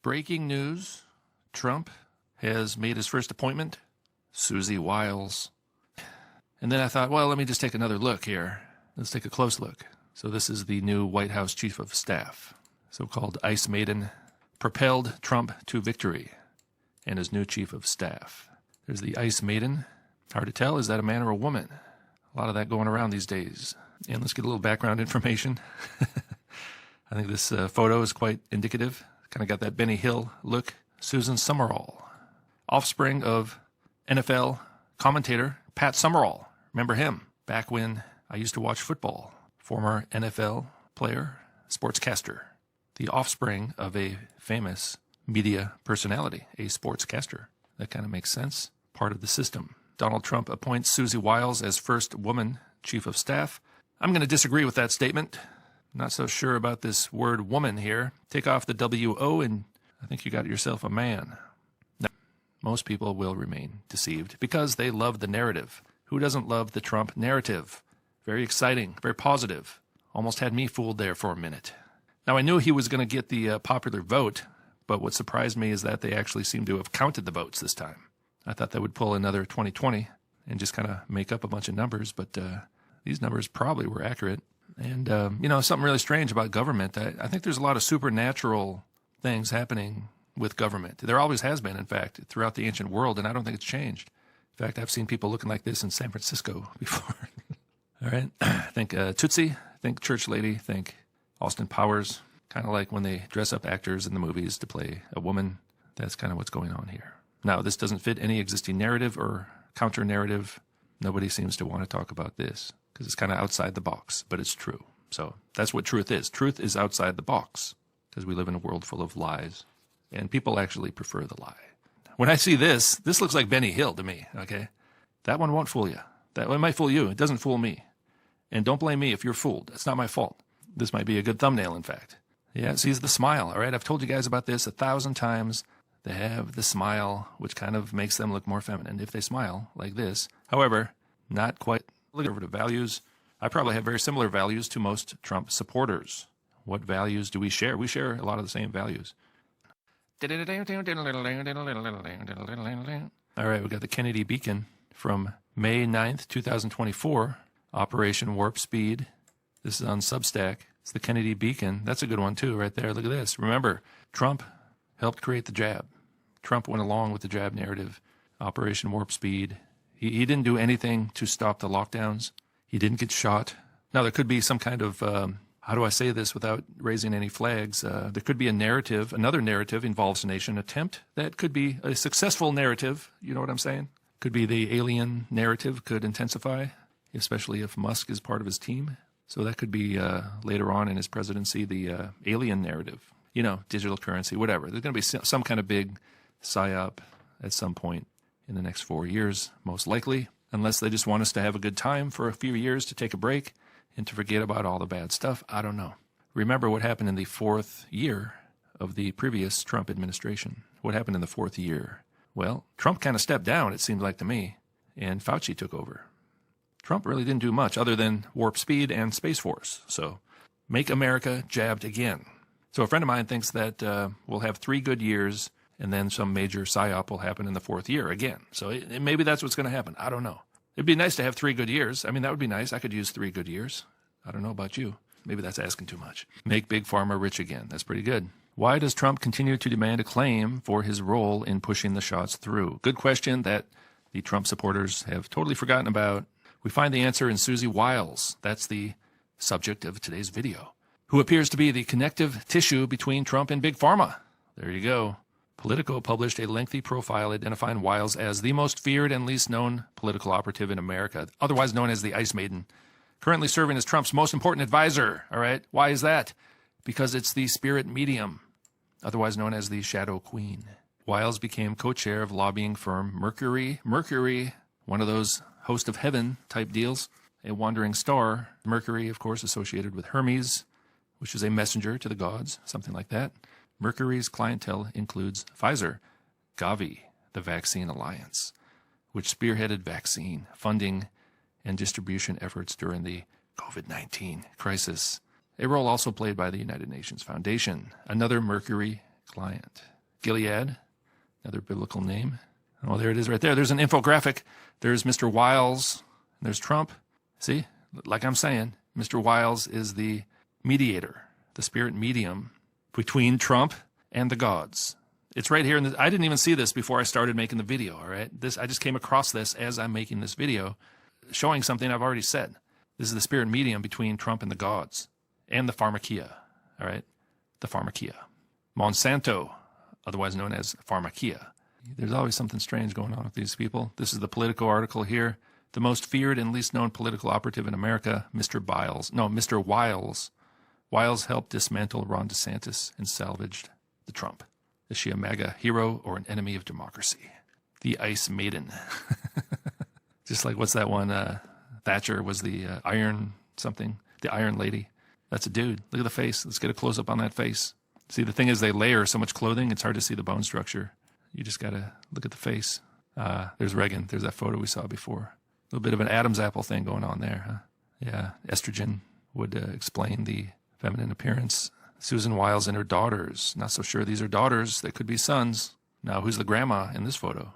Breaking news. Trump has made his first appointment. Susie Wiles. And then I thought, well, let me just take another look here. Let's take a close look. So this is the new White House Chief of Staff, so-called Ice Maiden, propelled Trump to victory, and his new Chief of Staff. There's the Ice Maiden. Hard to tell, is that a man or a woman? A lot of that going around these days. And let's get a little background information. I think this photo is quite indicative. Kind of got that Benny Hill look. Susan Summerall, offspring of NFL commentator Pat Summerall. Remember him back when I used to watch football. Former NFL player, sportscaster. The offspring of a famous media personality, a sportscaster. That kind of makes sense. Part of the system. Donald Trump appoints Susie Wiles as first woman chief of staff. I'm going to disagree with that statement. Not so sure about this word woman here. Take off the W-O and I think you got yourself a man. No, most people will remain deceived because they love the narrative. Who doesn't love the Trump narrative? Very exciting, very positive. Almost had me fooled there for a minute. Now, I knew he was going to get the popular vote, but what surprised me is that they actually seem to have counted the votes this time. I thought that would pull another 2020 and just kind of make up a bunch of numbers, but these numbers probably were accurate. And, something really strange about government. I think there's a lot of supernatural things happening with government. There always has been, in fact, throughout the ancient world, and I don't think it's changed. In fact, I've seen people looking like this in San Francisco before. All right. Think Tootsie, think Church Lady, think Austin Powers. Kind of like when they dress up actors in the movies to play a woman. That's kind of what's going on here. Now, this doesn't fit any existing narrative or counter-narrative. Nobody seems to want to talk about this because it's kind of outside the box, but it's true. So that's what truth is. Truth is outside the box because we live in a world full of lies, and people actually prefer the lie. When I see this looks like Benny Hill to me, okay? That one won't fool you. That one might fool you. It doesn't fool me. And don't blame me if you're fooled. It's not my fault. This might be a good thumbnail, in fact. Yeah, see the smile, all right? I've told you guys about this 1,000 times. They have the smile, which kind of makes them look more feminine if they smile like this. However, not quite conservative values. I probably have very similar values to most Trump supporters. What values do we share? We share a lot of the same values. All right, we got the Kennedy Beacon from May 9th, 2024. Operation Warp Speed. This is on Substack. It's the Kennedy Beacon. That's a good one, too, right there. Look at this. Remember, Trump helped create the jab. Trump went along with the jab narrative. Operation Warp Speed. He didn't do anything to stop the lockdowns. He didn't get shot. Now, there could be some kind of, how do I say this without raising any flags? There could be a narrative, another narrative involves a nation attempt. That could be a successful narrative. You know what I'm saying? Could be the alien narrative could intensify, especially if Musk is part of his team. So that could be later on in his presidency, the alien narrative, digital currency, whatever. There's going to be some kind of big psyop at some point in the next 4 years, most likely, unless they just want us to have a good time for a few years to take a break and to forget about all the bad stuff. I don't know. Remember what happened in the fourth year of the previous Trump administration. What happened in the fourth year? Well, Trump kind of stepped down, it seemed like to me, and Fauci took over. Trump really didn't do much other than Warp Speed and Space Force. So make America jabbed again. So a friend of mine thinks that we'll have 3 good years and then some major psyop will happen in the fourth year again. So maybe that's what's going to happen. I don't know. It'd be nice to have 3 good years. I mean, that would be nice. I could use 3 good years. I don't know about you. Maybe that's asking too much. Make Big Pharma rich again. That's pretty good. Why does Trump continue to demand acclaim for his role in pushing the shots through? Good question that the Trump supporters have totally forgotten about. We find the answer in Susie Wiles. That's the subject of today's video. Who appears to be the connective tissue between Trump and Big Pharma. There you go. Politico published a lengthy profile identifying Wiles as the most feared and least known political operative in America, otherwise known as the Ice Maiden, currently serving as Trump's most important advisor. All right. Why is that? Because it's the spirit medium, otherwise known as the Shadow Queen. Wiles became co-chair of lobbying firm Mercury, one of those host of heaven type deals, a wandering star. Mercury, of course, associated with Hermes, which is a messenger to the gods, something like that. Mercury's clientele includes Pfizer, Gavi, the Vaccine Alliance, which spearheaded vaccine funding and distribution efforts during the COVID-19 crisis. A role also played by the United Nations Foundation, another Mercury client. Gilead, another biblical name. Oh, there it is right there. There's an infographic. There's Mr. Wiles, and there's Trump. See, like I'm saying, Mr. Wiles is the mediator, the spirit medium between Trump and the gods. It's right here. I didn't even see this before I started making the video, all right? I just came across this as I'm making this video, showing something I've already said. This is the spirit medium between Trump and the gods and the pharmakia, all right? The pharmakia. Monsanto, otherwise known as pharmakia. There's always something strange going on with these people. This is the Politico article here. The most feared and least known political operative in America, Mr. Wiles. Wiles helped dismantle Ron DeSantis and salvaged the Trump. Is she a MAGA hero or an enemy of democracy? The Ice Maiden. Just like, what's that one? Thatcher was the Iron something. The Iron Lady. That's a dude. Look at the face. Let's get a close-up on that face. See, the thing is they layer so much clothing, it's hard to see the bone structure. You just got to look at the face. There's Reagan. There's that photo we saw before. A little bit of an Adam's apple thing going on there, huh? Yeah, estrogen would explain the feminine appearance. Susan Wiles and her daughters. Not so sure these are daughters. They could be sons. Now, who's the grandma in this photo?